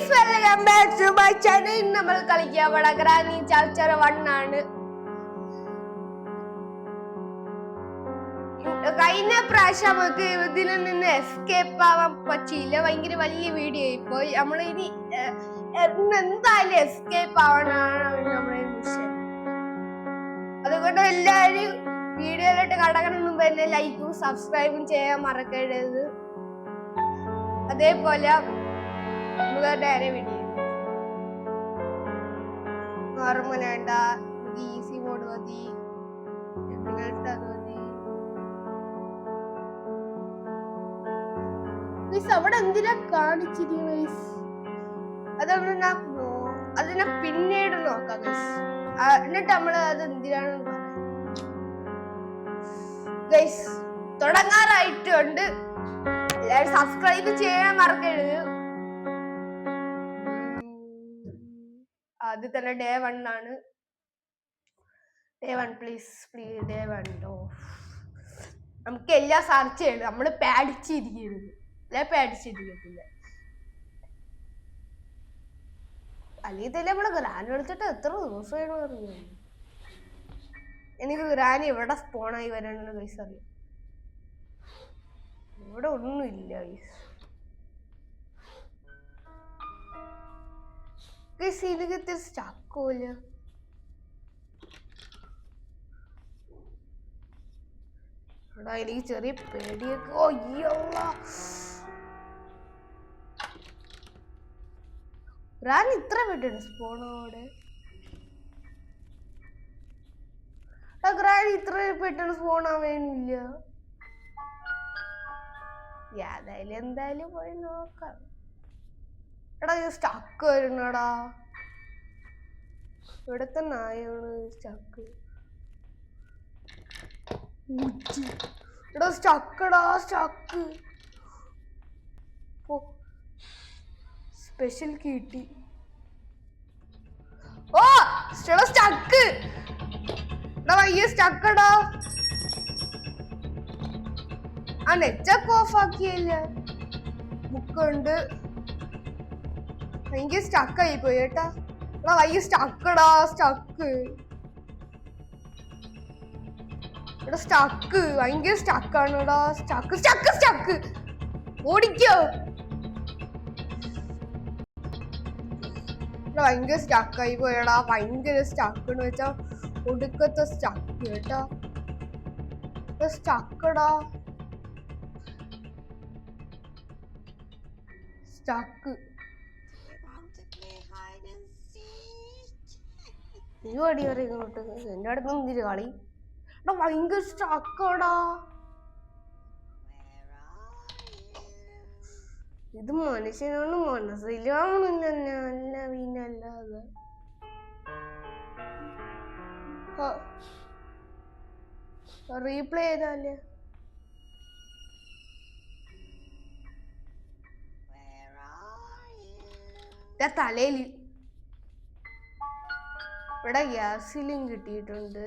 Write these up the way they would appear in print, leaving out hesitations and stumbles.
Guys welcome back to my channel. നമ്മൾ കളിക്കാൻ പോണ ഗ്രാനി ചാപ്റ്റർ 1 ആണ്. കഴിഞ്ഞ പ്രാവശ്യം നമുക്ക് ഇതിൽ നിന്ന് എസ്കേപ്പ് ആവാൻ പറ്റിയില്ല. ഭയങ്കര വലിയ വീഡിയോ ആയിപ്പോയി. നമ്മൾ ഇനി എന്തായാലും എസ്കേപ്പ് ആവാനാണ് നമ്മുടെ മിഷൻ. അതുകൊണ്ട് എല്ലാവരും വീഡിയോയിലോട്ട് കടക്കണ മുമ്പ് തന്നെ ലൈക്കും സബ്സ്ക്രൈബും ചെയ്യാൻ മറക്കരുത്. അതേപോലെ നേരെ വീഡിയോ നോർമൽ വേണ്ട, ഈസി മോഡ് മതി, അവിടെ എന്തിനാ കാണിച്ചിരിക്കുന്ന അതൊന്ന് അതിനെ പിന്നീട് നോക്കാം. എന്നിട്ട് നമ്മള് അത് എന്തിനാണെന്ന് പറയാം. ഗൈസ് തുടങ്ങാറായിട്ടുണ്ട്. എല്ലാവരും സബ്സ്ക്രൈബ് ചെയ്യാൻ മറക്കരുത്. അത് തന്നെ ഡേ 1 ആണ്. Day 1 please day 1. നമുക്ക് എല്ലാം സെർച്ച് ചെയ്യണം. നമ്മൾ പേടിച്ചിരിക്കരുത്, അല്ലെ പേടിച്ചിരിക്കത്തില്ല. അല്ലെങ്കിൽ തന്നെ നമ്മള് ഗ്രാനി എടുത്തിട്ട് എത്ര ദിവസമാണ് പറഞ്ഞു. എനിക്ക് ഗ്രാനി എവിടെ സ്പോണായി വരാനുള്ള പൈസ അറിയാം. ഇവിടെ ഒന്നുമില്ല ഇതിനകത്ത് സ്റ്റക്കോല്. എടാ എനിക്ക് ചെറിയ പേടിയൊക്കെ. ഗ്രാനി ഇത്ര പെട്ടെന്ന് സ്പോണോടെ. ഗ്രാനി ഇത്ര പെട്ടെന്ന് സ്പോണാവേനില്ല. എന്തായാലും പോയി നോക്കാം. എടാ ഇത് സ്റ്റക്ക് വരുന്നടാ. ഇവിടെ തന്നെ ആയാണ് സ്റ്റക്ക്. എടാ സ്റ്റക്കടാ സ്റ്റക്ക്. സ്പെഷ്യൽ കിട്ടി. ഓ സ്റ്റക്ക്. എടാ വയ്യ സ്റ്റക്കടാ. ആ നെറ്റൊക്കെ ഓഫ് ആക്കിയല്ല. ബുക്കുണ്ട്. എനിക്ക് സ്റ്റക്കായി പോയി കേട്ടാ. എടാ വയ്യ സ്റ്റക്കടാ സ്റ്റക്ക്. എടാ സ്റ്റക്ക് ഭയങ്കര സ്റ്റക്കാണെടാ. Stuck stuck stuck. ഓടിക്കോ. ഭയങ്കര സ്റ്റക്കായി പോയടാ. ഭയങ്കര സ്റ്റക്ക് എന്ന് വെച്ചാ ഒടുക്കത്തെ സ്റ്റക്ക് കേട്ടാ. സ്റ്റക്കടാ സ്റ്റക്ക്. നീ അടി പറ ഇങ്ങോട്ട്. എന്റെ അടുത്ത് എന്തിരി കളി. എടാ ഭയങ്കര സ്റ്റക്കടാ. ഇത് മനുഷ്യനോട് മനസ്സിലാവണില്ല. അല്ല പിന്നല്ലാതെ റീപ്ലേ ചെയ്താലേ. തലയില് ഇവിടെ ഗ്യാസിലും കിട്ടിയിട്ടുണ്ട്.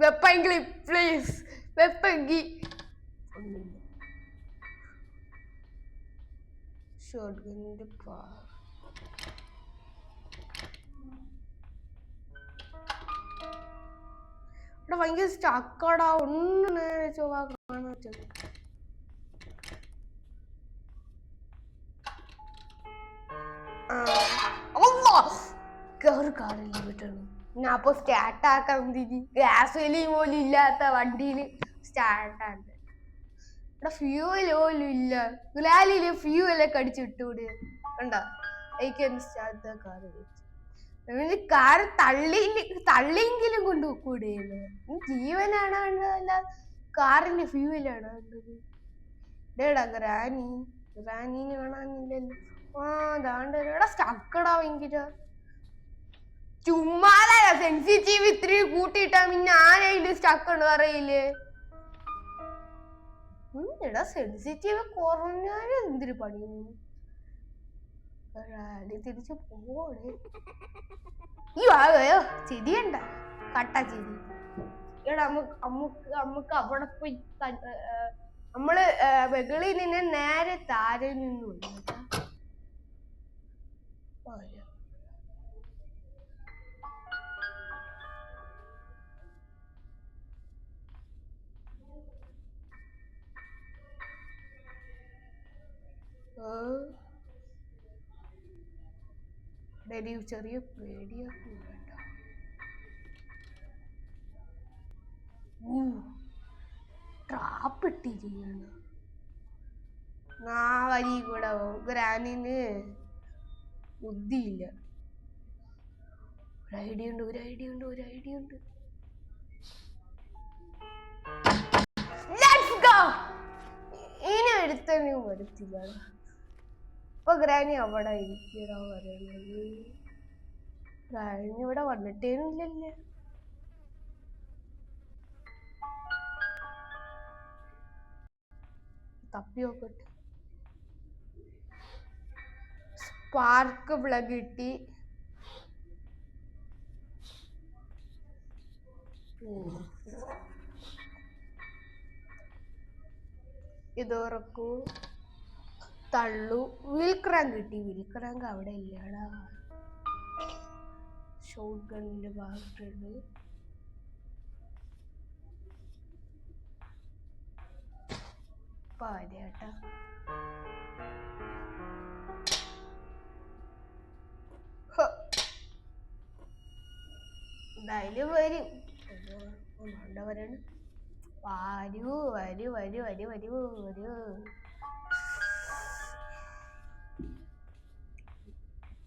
വെപ്പെങ്കിൽ പ്ലീസ് വെപ്പെങ്കിൽ. ഷോട്ട്ഗണ്ണിന്റെ ഇവിടെ ഭയങ്കര സ്റ്റക്കടാ. ഒന്നും നേരെ ചൊവ്വാ കാണാൻ പറ്റും. കാറില്ല കിട്ടണം. ഞാൻ അപ്പൊ സ്റ്റാർട്ട് ആക്കാൻ ഗ്യാസ് വലിയ പോലും ഇല്ലാത്ത വണ്ടിയില് സ്റ്റാർട്ടാണ്. ഇവിടെ ഫ്യൂവൽ പോലും ഇല്ല. ഗ്ലാലില് ഫ്യൂവലൊക്കെ അടിച്ച് വിട്ടുകൂടെ. കണ്ടോ എനിക്ക് സ്റ്റാർട്ട് കാറ് വെച്ചു. കാറ് തള്ളിയെങ്കിലും കൊണ്ടുപോക്കൂടെ. ജീവനാണ് വേണ്ടതല്ല കാറിന്റെ ഫ്യൂവലാണ് വേണ്ടത്. ഇടേടാ ഗ്രാനീനെ കാണാനില്ലല്ലോ. ദാണ്ടടാ സ്റ്റക്കടാ ഭയങ്കര. ചുമ്മാതാ സെൻസിറ്റീവ് ഇത്രയും കൂട്ടിയിട്ടാ പിന്നെ ആരെങ്കിലും സ്റ്റക്ക് ഉണ്ട് പറയില്ലേ. എടാ സെൻസിറ്റീവ് കുറഞ്ഞാലും എന്തിനു പണിയുന്നു. തിരിച്ചു പോടേ. ഈ വായോ ചിരിയണ്ട കട്ട ചിരി. എടാ നമുക്ക് അവിടെ പോയി നമ്മള് വെകളിൽ നിന്ന് നേരെ താഴെ നിന്നു ചെറിയ പേടിയാക്കും ട്രാപ്പിട്ടിരിക്കുകയാണ് ആ വരി കൂടെ ഗ്രാനിന് ബുദ്ധിയില്ല. ഒരു ഐഡിയ ഉണ്ട്. ഇനി എടുത്തന്നെ വരത്തില്ല. ഇപ്പൊ ഗ്രാനി അവിടെ ഇരിക്കടാ പറയുന്നത്. ഗ്രാനി ഇവിടെ വന്നിട്ടേന്നില്ലല്ലേ. തപ്പി നോക്കട്ടെ. സ്പാർക്ക് പ്ലഗ് കിട്ടി. ഇതുറക്കൂ, തള്ളു. വിൽക്രാങ്ക് കിട്ടി. വിൽക്രാങ്ക് അവിടെ ഇല്ലടാ. ഷോട്ട് ഗണ്ണിന്റെ ഭാഗത്തുണ്ട്. പാരേട്ടാ. എന്തായാലും വരും. വരണ്. വരൂ.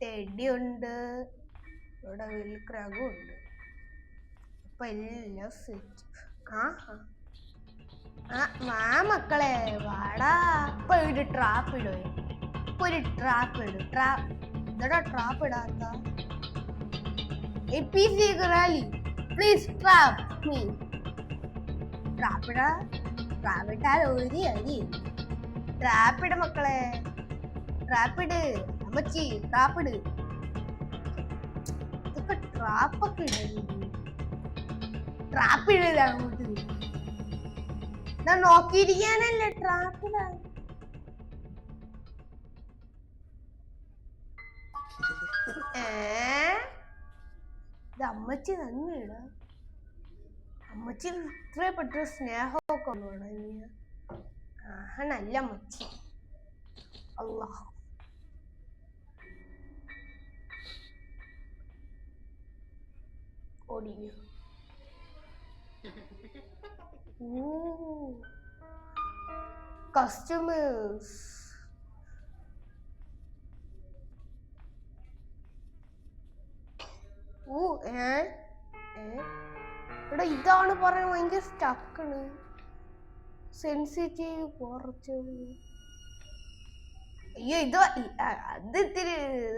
ടെഡിയുണ്ട്. ഇവിടെ വിൽക്രാഗും ഉണ്ട്. അപ്പൊ എല്ലാം സെറ്റ്. വാ മക്കളെ വാടാ. ഇപ്പൊ ഒരു ട്രാപ്പ് ഇടോ. ഇതടാ ട്രാപ്പ് ഇടാത്ത. APC Rally, please trap me. ട്രാപ്പിട്ടാൽ ഒരു അരി. ട്രാപ്പിട മക്കളെ, ട്രാപ്പിട്. അമ്മച്ചി ട്രാപ്പിട്. ഇതൊക്കെ ട്രാപ്പൊക്കെ ട്രാപ്പിടില്ല അങ്ങോട്ട്. ഞാൻ നോക്കിയിരിക്കാനല്ലേ ട്രാപ്പിടാ. ഇത് അമ്മച്ചി തന്നെയിട. അമ്മച്ചി ഇത്ര പെട്ട സ്നേഹമൊക്കെ ഉള്ളതാണ്. നല്ല അമ്മച്ചി. അല്ലാഹ്. ഓടിയോ. കസ്റ്റമേഴ്സ്. ഇവിടെ ഇതാണ് പറയാൻ ഭയങ്കര സ്റ്റക്കാണ്. സെൻസിറ്റീവ് കുറച്ച്. അയ്യോ ഇത് അത് ഇത്തിരി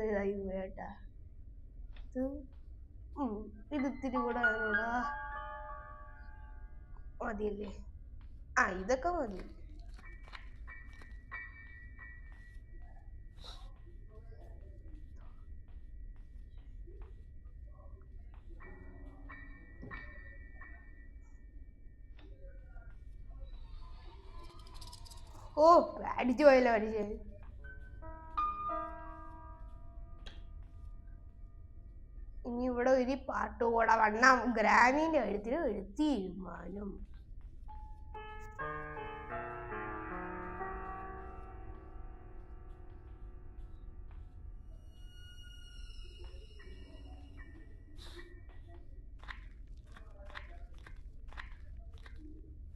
ഇതായി കേട്ടാ. ഇത് ഇത്തിരി കൂടെ മതിയല്ലേ. ഇതൊക്കെ മതി. അടിച്ചു പോയല്ലോ അടിച്ചത്. ഇനി ഇവിടെ ഒരു പാട്ട് കൂടെ വണ്ണം. ഗ്രാനിന്റെ കഴുത്തിന് ഒരു തീരുമാനം.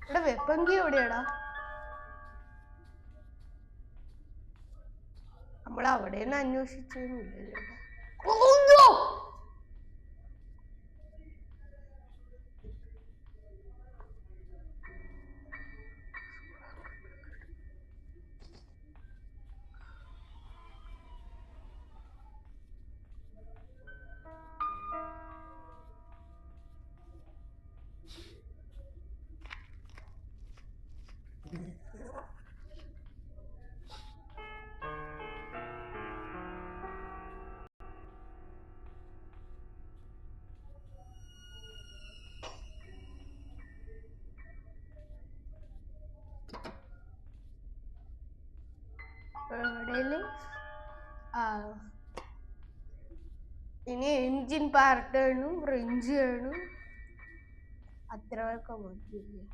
ഇവിടെ വെപ്പങ്കി എവിടെയാടാ? നമ്മളവിടെ നിന്ന് അന്വേഷിച്ചൊന്നുമില്ലല്ലോ. ഇനി എൻജിൻ പാർട്ട് വേണം, റിഞ്ച് വേണം, അത്രയൊക്കെ മതിയില്ലേ.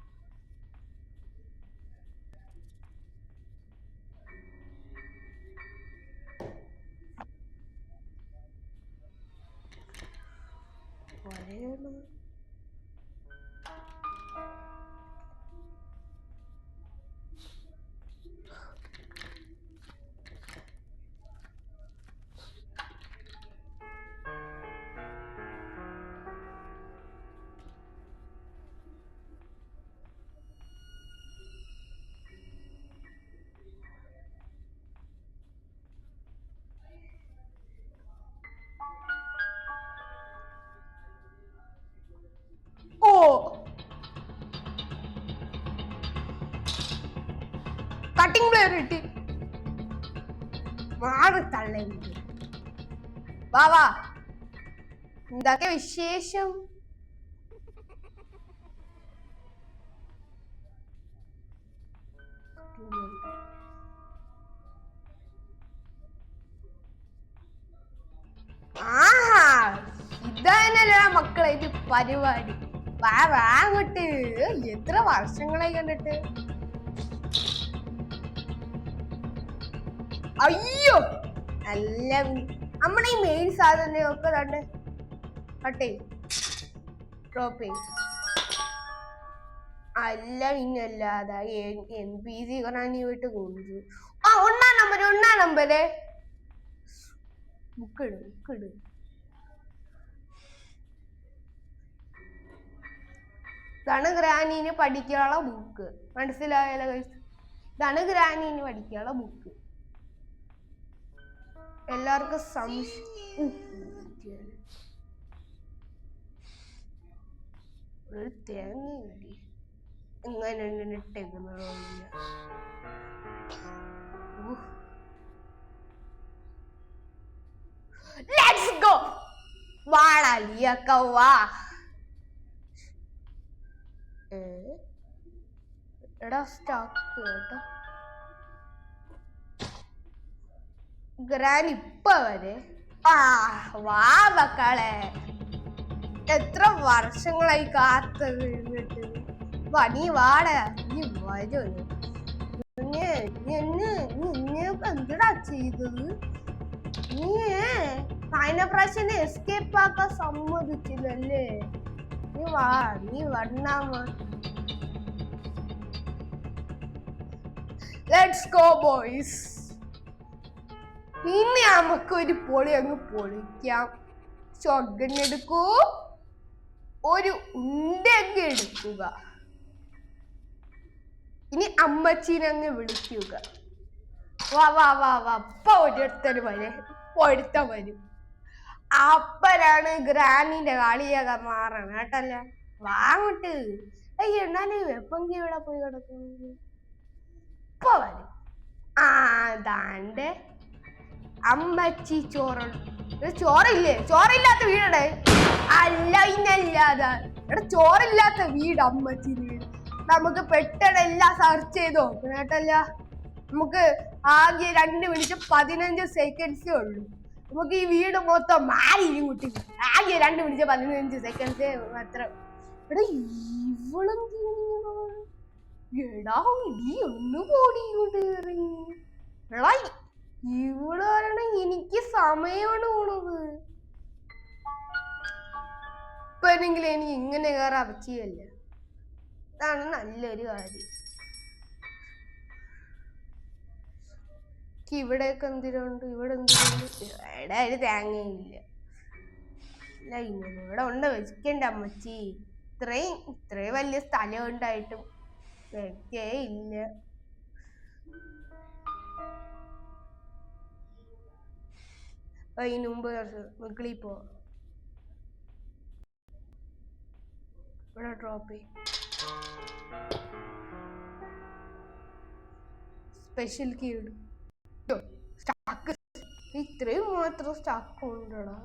കട്ടിംഗ് പ്ലെയർ കിട്ടി. മാറി തള്ളേ. വാ വാ, എന്തൊക്കെ വിശേഷം? ആഹാ, ഇതന്നല്ല മക്കളെ ഇത് പരിപാടി. വാ വാ അങ്ങോട്ട്. എത്ര വർഷങ്ങളായി കണ്ടിട്ട്. അയ്യോ, നല്ല നമ്മുടെ ഈ മെയിൻ സാധനമൊക്കെ കണ്ട് കട്ടെ ഡ്രോപ്പ് അല്ല പിന്നല്ലാതെ NPC റാണി പോയിട്ട് കൊണ്ടു. ആ, ഒന്നാം നമ്പര് ബുക്കിട്. ഇതാണ് ഗ്രാനീന് പഠിക്കാനുള്ള ബുക്ക്. മനസ്സിലായാലോ ഗയ്സ്? ഇതാണ് ഗ്രാനീന് പഠിക്കാനുള്ള ബുക്ക്. എല്ലാവർക്കും സംശയം. ഒരു തേങ്ങ എങ്ങനെ ഇട്ടേക്കുന്നതോ ഇല്ല. Let's go. വാളലിയൊക്കെ വാ. എടാ സ്റ്റോക്ക് കേട്ടോ. ഗ്രാൻ ഇപ്പ വരെ. വാ മക്കളെ, എത്ര വർഷങ്ങളായി കാത്തത്. നീ വാട, നീ വരും. എന്തിടാ ചെയ്തത്? നീ കഴിഞ്ഞ പ്രാവശ്യം എസ്കേപ്പ് ആക്കാൻ സമ്മതിച്ചില്ലല്ലേ? നീ വാ, നീ വണ്ണാമ. Let's go boys. ഇനി നമുക്ക് ഒരു പൊളി അങ്ങ് പൊളിക്കാം. ചൊഗനെടുക്കൂ, ഒരു ഉണ്ടങ്ങ് എടുക്കുക. ഇനി അമ്മച്ചീനെ അങ്ങ് വിളിക്കുക. വാ വാ വാ വാ. ഇപ്പൊ ഒരുത്തന് വരും. അപ്പനാണ് ഗ്രാനിന്റെ കളിയൊക്കെ മാറണം കേട്ടല്ലേ. വാങ്ങട്ട്. എന്നാലും വെപ്പങ്കി ഇവിടെ പോയി കിടക്കുന്നത്. ഇപ്പൊ വരും. ദാണ്ടെ അമ്മച്ചി ചോറില്ലാത്ത വീടേ. അല്ല ഇന്നല്ലാതെ. എടാ, ചോറില്ലാത്ത വീട് അമ്മച്ചിന്റെ വീട്. നമുക്ക് പെട്ടെന്ന് എല്ലാം സെർച്ച് ചെയ്ത് നോക്കണം കേട്ടല്ല. നമുക്ക് ആകെ 2 മിനിറ്റ് 15 സെക്കൻഡ്സേ ഉള്ളൂ. നമുക്ക് ഈ വീട് മൊത്തം മാറിയും കുട്ടി. ആകെ 2 മിനിറ്റ് 15 സെക്കൻഡ്സേ മാത്രം. എടാ, എടാ നീ ഒന്ന് പോടിയോട്ട് ഇറങ്ങി. എടാ, ഇവിടെ പറയണ എനിക്ക് സമയമാണ് പോണത്. ഇപ്പൊ എന്നെങ്കിലും എനിക്ക് ഇങ്ങനെ കയറാൻ പറ്റിയല്ല. അതാണ് നല്ലൊരു കാര്യം. ഇവിടെയൊക്കെ എന്തിനുണ്ട്? ഇവിടെ ഒരു തേങ്ങയില്ല. അല്ല, ഇങ്ങനെ ഇവിടെ ഉണ്ട് വെക്കണ്ട അമ്മച്ചി. ഇത്രയും വലിയ സ്ഥലം ഉണ്ടായിട്ടും വെക്കേ ഇല്ല. അതിന് മുമ്പ് മക്കളി പോ. ഇവിടെ ഡ്രോപ്പ് ചെയ്യും. സ്പെഷ്യൽ കീ ഇടും. സ്റ്റാക്ക് ഇത്രയും മാത്രം സ്റ്റാക്ക് ഉണ്ടടാ.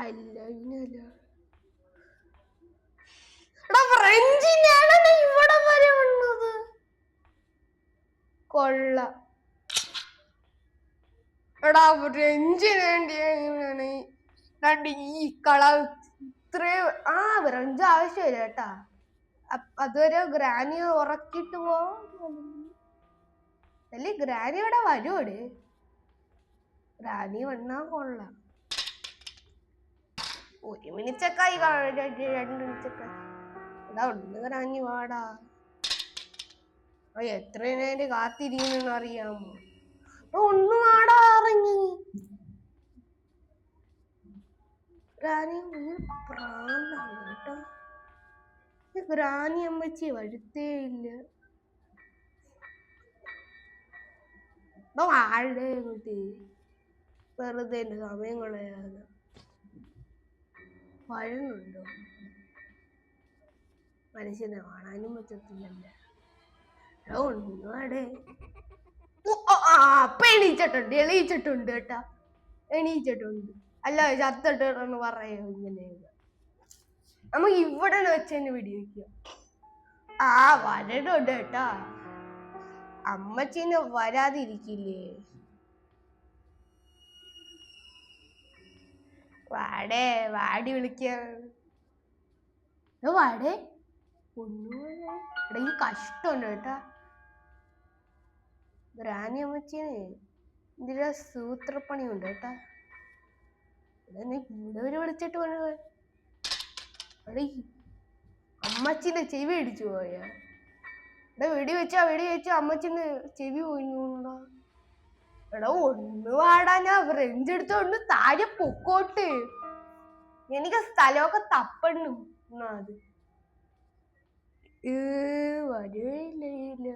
അല്ല ഇന്നല്ല ഫ്രഞ്ചിനാണ് ഇവിടെ വരെ വന്നത്. കൊള്ള എടാ ഫ്രഞ്ചിന് വേണ്ടിയാണ് ഈ കളർ ഇത്രയും ഫ്രഞ്ച് ആവശ്യമില്ല കേട്ടാ. അതുവരെ ഗ്രാനി ഉറക്കിട്ട് പോവാ. അല്ലേ ഗ്രാനി ഇവിടെ വരുവോടെ? ഗ്രാനി വന്നാ കൊള്ളാം. 1 മിനിറ്റൊക്കെ ആയി, 2 മിനിറ്റൊക്കെ. എടാ ഒന്ന് ഗ്രാനി വാടാ. എത്ര നേരം കാത്തിരിക്കുന്നെന്ന് അറിയാമോ? ഒന്ന് വാടാ ഇറങ്ങി. ഗ്രാനി പ്രാന്താണ് കേട്ടോ. ഗ്രാനി അമ്മച്ചി വരുത്തേ ഇല്ല. ആളുടെ ഇങ്ങോട്ട് വെറുതെ എന്റെ സമയം കളയാതെ. വരുന്നുണ്ടോ? മനുഷ്യനെ കാണാനും പറ്റത്തില്ലല്ലേ. ഒന്നുവാടേ. അപ്പൊ എണീച്ചിട്ടുണ്ട് കേട്ടാ. എണീച്ചിട്ടുണ്ട്. അല്ല ചത്തിട്ടെന്ന് പറയോ ഇങ്ങനെ. നമുക്ക് ഇവിടെ വെച്ച് തന്നെ വെടിവെക്കുക. വരനുണ്ട് കേട്ടാ. അമ്മച്ചീനെ വരാതിരിക്കില്ലേ? വാടേ വാടി വിളിക്ക. വാടേ ഒന്നുകൂടെ. ഈ കഷ്ടമുണ്ട് കേട്ടാ. ഗ്രാനി അമ്മച്ചീനെ ഇതിലെ സൂത്രപ്പണിയുണ്ട് കേട്ടാ. ഇവിടെ വിളിച്ചിട്ട് അമ്മച്ചിന്റെ ചെവി അടിച്ചു പോയാ. വെടി വെച്ചാ അമ്മച്ചിന്റെ ചെവി പോയിടാ. എടാ ഒന്ന് വാടാ. ഞാൻ ഫ്രഞ്ച് എടുത്തോണ്ട് താഴെ പൊക്കോട്ട്. എനിക്ക് സ്ഥലമൊക്കെ തപ്പണ്ണു. അത് വരയില്ല.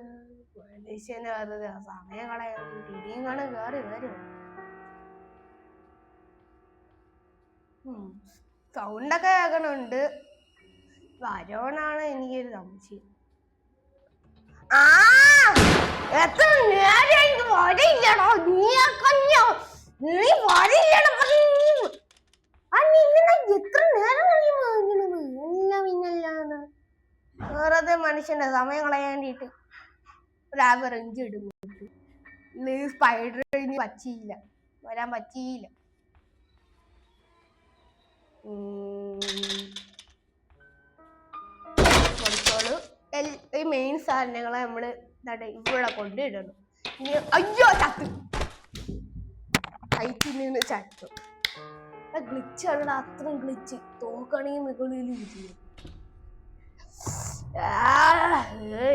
മനുഷ്യനെ വെറുതെ സമയം കളയാൻ ഇനിയും കാണാൻ കയറി വരും. സൗണ്ടൊക്കെ കേൾക്കണുണ്ട്. വരോണാണ് എനിക്കൊരു സംശയം. എത്ര നേരം എനിക്ക് വരയില്ലടോ. നീ വരില്ലടോ. എത്ര നേരം എല്ലാം പിന്നല്ലാന്ന് വെറുതെ മനുഷ്യന്റെ സമയം കളയാണ്ടിട്ട് ഒരാവറേഞ്ച് ഇടുന്നുണ്ട്. സ്പൈഡർ പറ്റിയില്ല, വരാൻ പറ്റിയില്ല. കൊടുത്തോളൂ. ഈ മെയിൻ സാധനങ്ങളെ നമ്മള് ഇവിടെ കൊണ്ടിടണം. അയ്യോ ചത്തു. ഹൈറ്റിൽ നിന്ന് ചത്തു. ഗ്ലിച്ചാണ്. അത്രയും ഗ്ലിച്ച്. തോക്കണെങ്കിൽ മുകളിൽ ഇരിക്കുന്നു.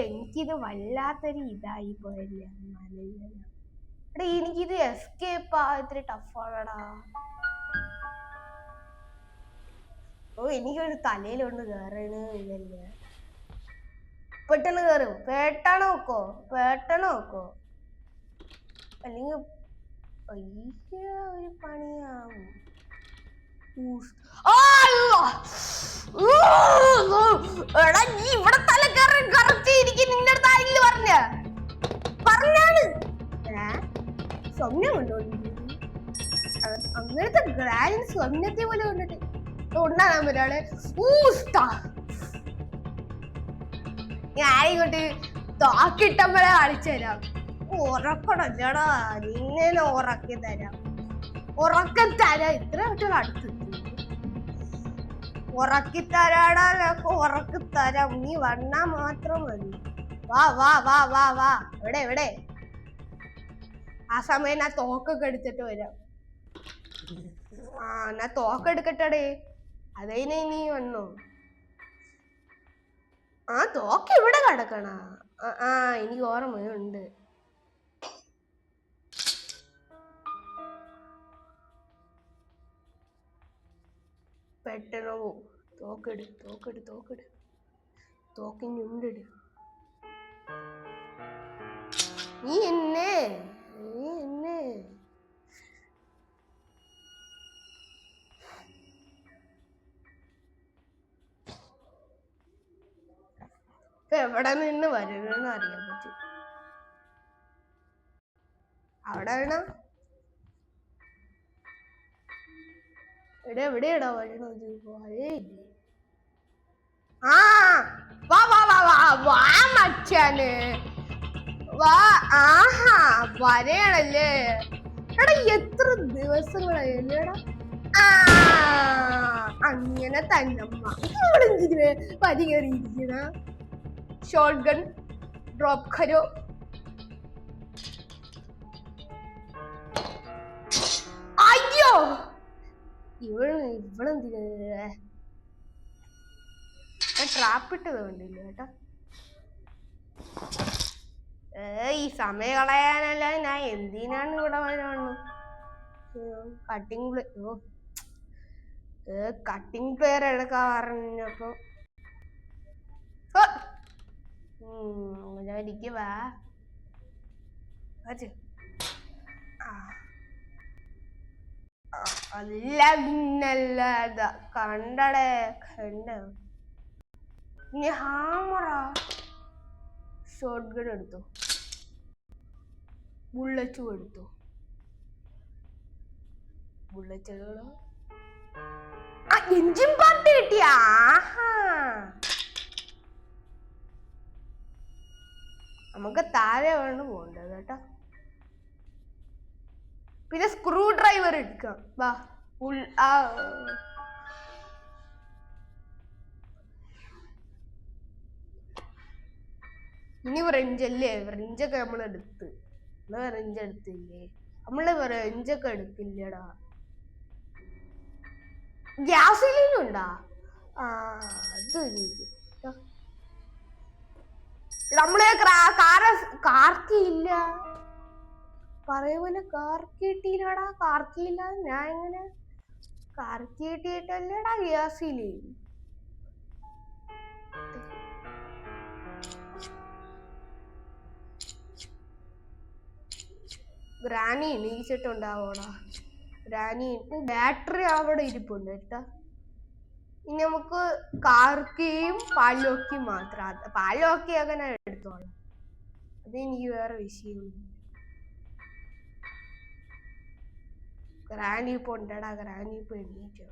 എനിക്കിത് വല്ലാത്തൊരു ഇതായി പോയല്ലേ. എടാ എനിക്കിത് എസ്കേപ്പ് ഇത്തിരി ടഫാണടാ. എനിക്കൊരു തലയിലൊന്ന് കേറണ് ഇതല്ലേ. പെട്ടെന്ന് കേറും. പേട്ടണോക്കോ അല്ലെങ്കിൽ ഒരു പണിയാവും. എടാ നീ ഇവിടെ തല കറക്റ്റ് ഇരിക്കും. നിന്റെ അടുത്ത് ആരെങ്കിലും പറഞ്ഞാണ് സ്വപ്നം കണ്ടോ? അങ്ങനത്തെ ഗ്രാൻഡ് സ്വപ്നത്തെ പോലെ കണ്ടിട്ട് ഉണ്ടാകാൻ ഒരാളെ ഞാനിങ്ങോട്ട് തോക്കിട്ടപ്പോഴേ കളിച്ചു തരാം. ഉറക്കണല്ലോടാ. നിന്നെ ഉറക്കി തരാം. ഇത്ര കുട്ടികൾ അടുത്ത് ഉറക്കിത്തരാടാ. ഉറക്കിത്തരാം. നീ വന്നാ മാത്രം മതി. വാ. എവിടെ ആ സമയം ഞാൻ തോക്കൊക്കെ എടുത്തിട്ട് വരാം. ഞാൻ തോക്കെടുക്കട്ടെ. അതേനെ നീ വന്നോ? തോക്ക് ഇവിടെ കിടക്കണ. എനിക്ക് ഓർമ്മയുണ്ട്. പെട്ടെന്ന് തോക്കെട്. തോക്കിനുണ്ടിട്. നീ എന്നെ എവിടെ നിന്ന് വരുന്നെന്ന് അറിയാൻ പറ്റും. അവിടെ വേണം. എവിടെയാടാ വരണത്? വരയില്ലേ? ആ വാ വാ വാ വാ വാ മച്ചാന് വാ. ആഹാ വരയാണല്ലേ? എടാ എത്ര ദിവസങ്ങളായല്ലേടാ? ആ അങ്ങനെ തന്നമ്മ ഇവളെന്തിന് പതി കയറിയിരിക്കണ? ഷോട്ട് ഗൺ ഡ്രോപ്പ് കരോ. അയ്യോ ഇവളെന്തിന് ട്രാപ്പ് ഇട്ടത് കണ്ടില്ല കേട്ടാ. ഈ സമയം കളയാനല്ല ഞാൻ എന്തിനാണ് ഇവിടെ വരാണ്. കട്ടിങ് പ്ലെയർ എടുക്കാൻ പറഞ്ഞപ്പോ എനിക്ക് വാ അല്ല പിന്നല്ല കണ്ടടേ കണ്ട. ഇനി ഹാമറാ ഷോട്ട് ഗൺ എടുത്തു, ബുള്ളറ്റും എടുത്തു. ബുള്ളറ്റുകളോ എഞ്ചിൻ പാർട്ട് കിട്ടിയ. നമുക്ക് താഴെ വേണം പോണ്ടത് കേട്ടോ. പിന്നെ സ്ക്രൂ ഡ്രൈവർ എടുക്കാം. വാ ഇനി ഫ്രഞ്ചല്ലേ? ഫ്രഞ്ചൊക്കെ നമ്മളെടുത്ത് ഫ്രഞ്ച് എടുത്തില്ലേ? നമ്മള് ഫ്രഞ്ചൊക്കെ എടുക്കില്ലടാ. ഗ്യാസിലുണ്ടാ? അത് നമ്മള് കാർക്കിയില്ല പറയുമ്പോലെ കാർക്കിട്ടില്ലടാ. കാർക്കിയില്ല ഞാൻ എങ്ങനെ കാർക്കി കിട്ടിയിട്ടല്ലേടാ ഗ്യാസില്. ഗ്രാനി എണീച്ചിട്ടുണ്ടാവോടാ. ഗ്രാനി ബാറ്ററി അവിടെ ഇരിപ്പുണ്ട് കേട്ടാ. ഇനി നമുക്ക് കാർക്കിയും പാലോക്കിയും മാത്രം. പാലോക്കി അങ്ങനെ എടുത്തോളാം, അതെനിക്ക് വേറെ വിഷയം. ഗ്രാനി ഇപ്പൊ ഉണ്ടടാ. ഗ്രാനി ഇപ്പൊ എണീറ്റോ?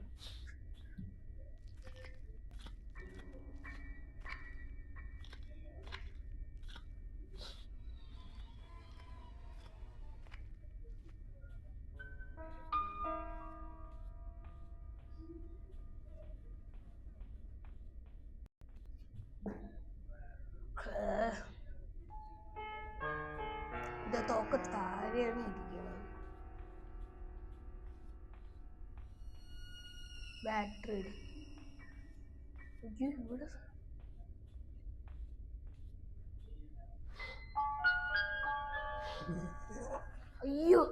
ഇതൊക്കെ താഴെയാണ് ഇരിക്കുന്നത്. ബാറ്ററി ഇവിടെ അയ്യോ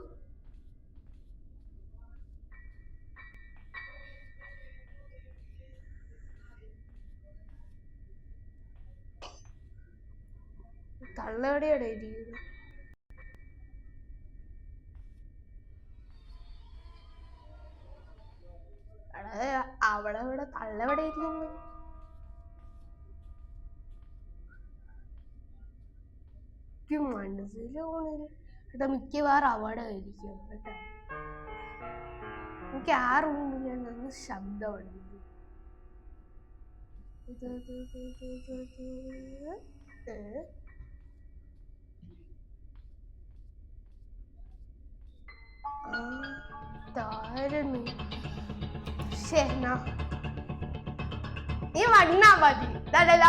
തള്ളവിടെയാണ് ഇരിക്കുന്നത്. അവിടെ ഇവിടെ തള്ളവിടെ ഇരിക്കുന്നു. മനസ്സിലോണില്ല കേട്ടോ. മിക്കവാറും അവിടെ ആയിരിക്കും കേട്ടോ. എനിക്ക് ആ റൂമിൽ നല്ല ശബ്ദമുണ്ട്. നീ വണ്ണാ മതി.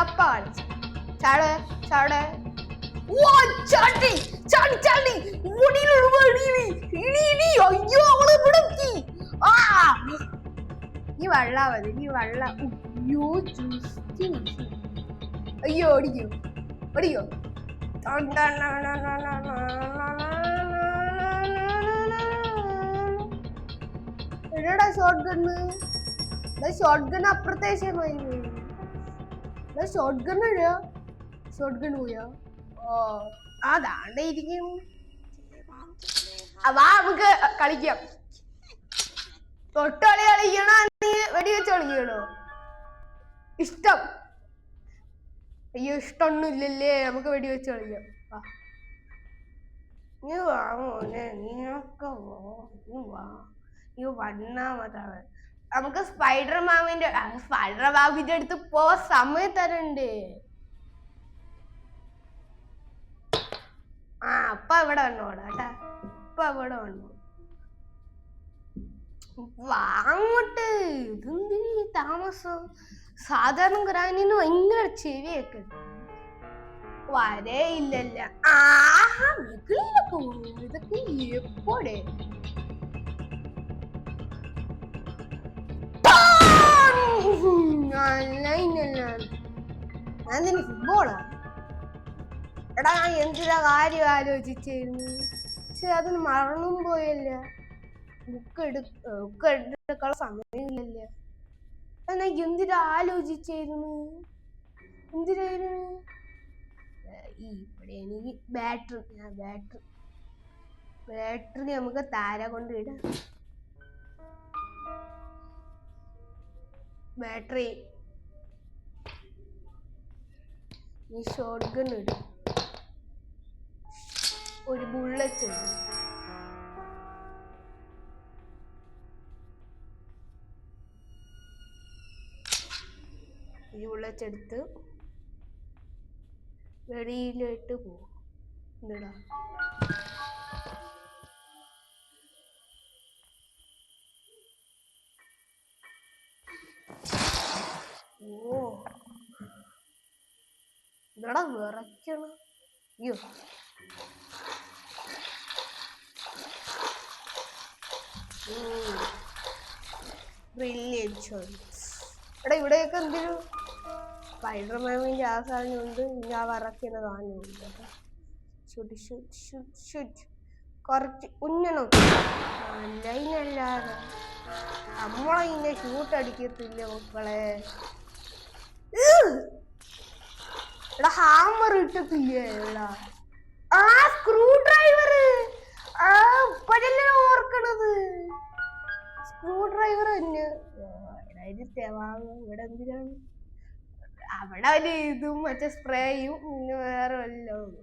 അപ്പ കളിച്ചു ചാട് ചാട്. ചാടി ചാടി ചാടി. അയ്യോ അവള് ഇവിടെ നീ വള്ളാ മതി. നീ വള്ള. അയ്യോ ഓടിക്കോ ഓടിക്കോ. എടാ ഷോട്ട് ഗണ്ണ്. ഷോട്ട് ഗൺ അപ്പുറത്തെ പോയി. ഷോട്ട് ഗൺ ഇഴ. ഷോട്ട് ഗൺ പോയാ? അതാണ്ട് ഇരിക്കും. വാ നമുക്ക് കളിക്കാം. തൊട്ടുകളി കളിക്കണോ വെടിവെച്ച് കളിക്കണോ? ഇഷ്ടം. അയ്യോ ഇഷ്ടമൊന്നും ഇല്ലല്ലേ. നമുക്ക് വെടിവെച്ച് കളിക്കാം. നീ വാ മോനെ. നീയൊക്കെ വാ. നീ വണ്ണാമതാണ്. നമുക്ക് സ്പൈഡർ മാമിന്റെ അടുത്ത് പോവാൻ സമയം തരണ്ടേ? അപ്പൊ ഇവിടെ വന്നോടാ കേട്ടാ, ഇപ്പൊ ഇവിടെ വന്നു. വാങ്ങോട്ട്, ഇതെന്തിനീ താമസം? സാധാരണ ഗ്രാനിന് ഭയങ്കര ചെവിയൊക്കെ വരയില്ലല്ല. ഇതൊക്കെ എപ്പോഴേ ഫുട്ബോളാ? എടാ ഞാൻ എന്തിനാ കാര്യം ആലോചിച്ചായിരുന്നു, പക്ഷെ അതിന് മറന്നും പോയല്ല. ബുക്ക് എടുക്കാനുള്ള സമയമില്ലല്ല. എന്നാ എന്തിനാ ആലോചിച്ചായിരുന്നു? എന്തിനായിരുന്നു? ഇവിടെ എനിക്ക് ബാറ്ററി നമുക്ക് താര കൊണ്ട് ഇടാം. ബാറ്ററി ഈ ഷോട്ട് ഗൺ ഇടും, ഒരു ബുള്ളറ്റ് ഇടും. ഈ ബുള്ളറ്റ് എടുത്ത് വെളിയിലോട്ട് പോകും. എന്താ ഇതടാ വിറയ്ക്കണം. അയ്യോ എടാ ഇവിടെയൊക്കെ എന്തൊരു സ്പൈഡർമാനിന്റെ ആ സാധനമുണ്ട്, ഞാൻ വറക്കുന്ന സാധനമുണ്ട്. കുറച്ച് ഉന്നണം ലൈനല്ലാതെ നമ്മളതിനെ ഷൂട്ട് അടിക്കത്തില്ല മക്കളെ. എടാ ഹാമർ ഇട്ടത്തില്ലേ? സ്ക്രൂ ഡ്രൈവർ ഓർക്കണത്, സ്ക്രൂ ഡ്രൈവർ തന്നെ. ഇവിടെ എന്തിനാണ്? അവിടെ ഒരു ഇതും മറ്റേ സ്പ്രേയും പിന്നെ വേറെ വല്ലതും.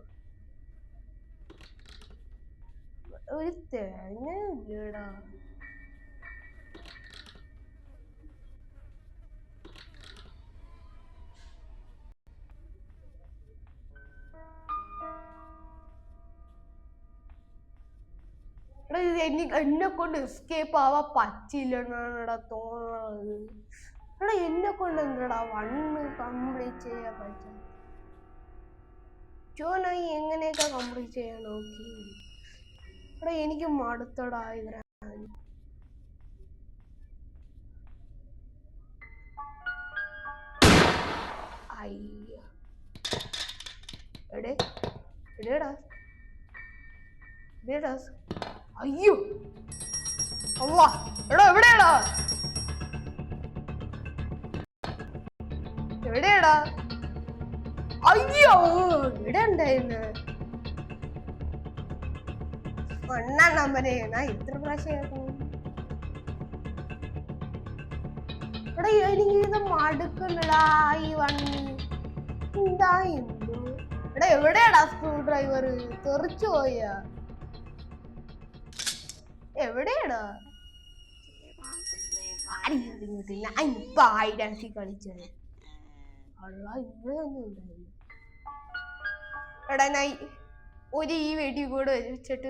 ഒരു തേങ്ങ ഇല്ലടാ. എന്നെ കൊണ്ട് എസ്കേപ്പ് ആവാൻ പറ്റില്ലെന്നാണ് തോന്നുന്നത്. എടാ എന്നെ കൊണ്ട് എന്താടാ 1 കംപ്ലീറ്റ് ചെയ്യാൻ പറ്റും? ചോനായി എങ്ങനെയൊക്കെ കംപ്ലീറ്റ് ചെയ്യാൻ നോക്കി. എടാ എനിക്ക് മടുത്തടാ ഇവരാ. അയ്യോ എടേടാ അയ്യോ അള്ളാ. എടാ എവിടെയാടാ? അയ്യോ ഇവിടെ ഉണ്ടായിരുന്നു. 1 നമ്പര് ഇത്ര പ്രാവശ്യം. എടാ എനിക്ക് ഇത് മടുക്കണ്ടടാ ഈ വണ്ടി. എന്താ എന്തോ. എടാ എവിടെയാടാ സ്ക്രൂ ഡ്രൈവർ? തെറിച്ചു പോയാ? എവിടെയാടാ? ഇപ്പൊ ആയിഡാൻസി കളിച്ചത് ഇവിടെ ഒന്നും ഉണ്ടായില്ല. എടാ ഞാൻ ഈ വീഡിയോ കൂടെ വെച്ചിട്ട്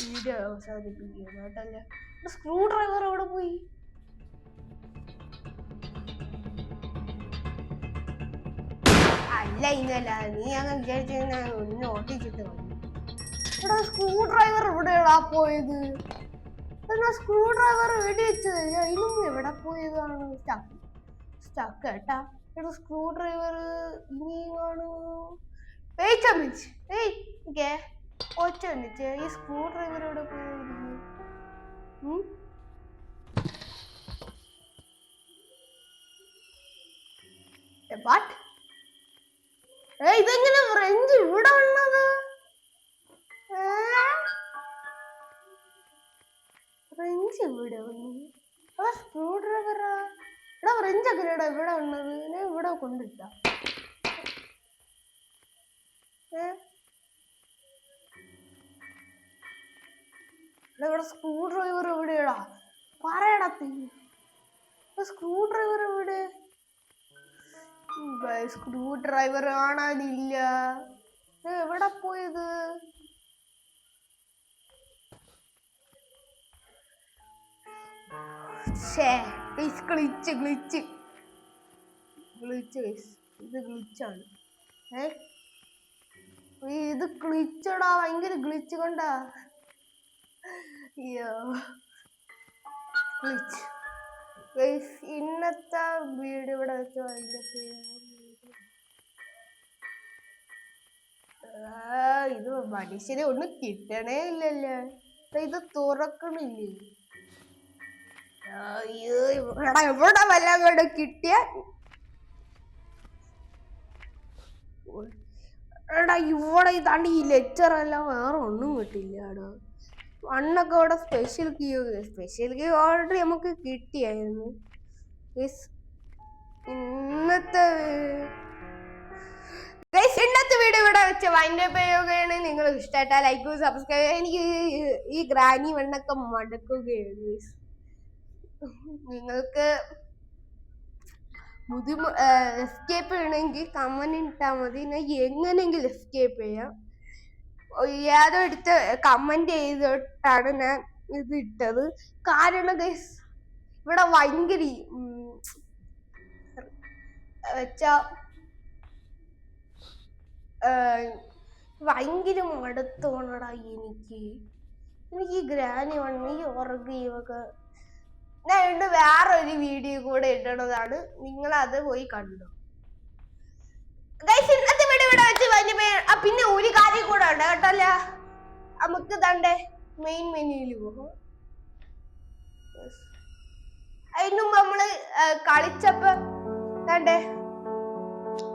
വീഡിയോ അവസാനിപ്പിക്കുക കേട്ടല്ലേ. സ്ക്രൂ ഡ്രൈവർ എവിടെ പോയി? അല്ല ഇന്നല്ല, നീ അങ്ങ് വിചാരിച്ച ഒന്ന് ഓട്ടിച്ചിട്ട് വന്നു. എടാ സ്ക്രൂ ഡ്രൈവർ എവിടെയാടാ പോയത്? എന്നാ സ്ക്രൂ ഡ്രൈവർ വെടി വെച്ചത് അതിനും എവിടെ പോയതാണ്? സ്റ്റക്ക് കേട്ടാ. എടാ സ്ക്രൂ ഡ്രൈവർ ഇനി കാണൂ. ഒറ്റ വന്നിച്ച് ഈ സ്ക്രൂ ഡ്രൈവർ എവിടെ പോയിരുന്നു? ഇതെങ്ങനെ ഫ്രഞ്ച് ഇവിടെ ഉള്ളത്? ഫ്രഞ്ച് ഇവിടെ വന്നു. സ്ക്രൂ ഡ്രൈവറാ? എടാ ഫ്രഞ്ച് ഒക്കെ ഇവിടെ വന്നത്? ഞാൻ ഇവിടെ കൊണ്ടിട്ട. ഇവിടെ സ്ക്രൂ ഡ്രൈവർ എവിടെയാടാ? പറയടാ. സ്ക്രൂ ഡ്രൈവർ എവിടെ? സ്ക്രൂ ഡ്രൈവർ കാണാനില്ല. എവിടെ പോയത്? ഇത് ഗ്ലിച്ചാണ്. ഇത് ഗ്ലിച്ചടാ, ഭയങ്കര ഗ്ലിച്ച് കൊണ്ടാ. ഇന്നത്തെ വീഡിയോ ഇവിടെ വെച്ചോ. ഇത് മനുഷ്യനെ ഒന്നും കിട്ടണേ ഇല്ലല്ലേ. ഇത് തുറക്കണില്ലേ? എവിടെ വല്ലതും കൂടെ കിട്ടിയ എടാ, ഇവിടെ ഇതാണ്ട് ഈ ലെറ്റർ എല്ലാം വേറെ ഒന്നും കിട്ടില്ല. എടാ മണ്ണൊക്കെ ഇവിടെ സ്പെഷ്യൽ കീ ഓൾറെഡി നമുക്ക് കിട്ടിയായിരുന്നു. ഇന്നത്തെ വീഡിയോ ഇവിടെ വെച്ച് വൈൻഡപ്പ് ചെയ്യുകയാണ്. നിങ്ങൾ ഇഷ്ടമായിട്ടാ ലൈക്ക് സബ്സ്ക്രൈബ്. എനിക്ക് ഈ ഗ്രാനി മണ്ണൊക്കെ മടക്കുകയാണ്. നിങ്ങൾക്ക് എസ്കേപ്പ് ചെയ്യണമെങ്കിൽ കമന്റ് ഇട്ടാൽ മതി. എങ്ങനെയെങ്കിലും എസ്കേപ്പ് ചെയ്യാം. ഏതോ എടുത്ത് കമന്റ് ചെയ്തിട്ടാണ് ഞാൻ ഇത് ഇട്ടത്. കാരണം ഇവിടെ ഭയങ്കര വെച്ചാ ഭയങ്കര മടുത്ത് പോണടാ എനിക്ക് ഈ ഗ്രാനി വണ്ണി ഉറങ്ങിയൊക്കെ. ഞാൻ വേറൊരു വീഡിയോ കൂടെ ഇടണതാണ്, നിങ്ങൾ അത് പോയി കണ്ടു. ഇന്നത്തെ വീഡിയോ ഇവിടെ വെച്ച് പിന്നെ ഒരു കാര്യം കൂടെ ഉണ്ട് കേട്ടല്ല. നമുക്ക് തണ്ടേ മെയിൻ മെനുവിൽ പോകും. അതിന് മുമ്പ് നമ്മള് കളിച്ചപ്പോ തണ്ടേ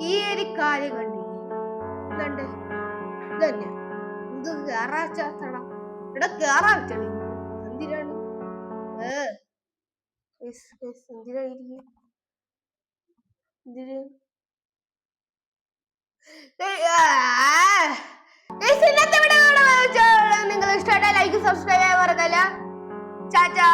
ഈ ഒരു കാര്യം കണ്ടില്ലേ? ഇതന്നെ ഇത് കേറാച്ചട ഇവിടെ കേറാച്ചടി എന്തിനാണ്? എന്തിനായിരിക്കും ഇതിന്? നിങ്ങൾ ഇഷ്ടമായിട്ടാ ലൈക്ക് സബ്സ്ക്രൈബ് ചെയ്യാൻ മറക്കല്ല. ചാച്ചാ.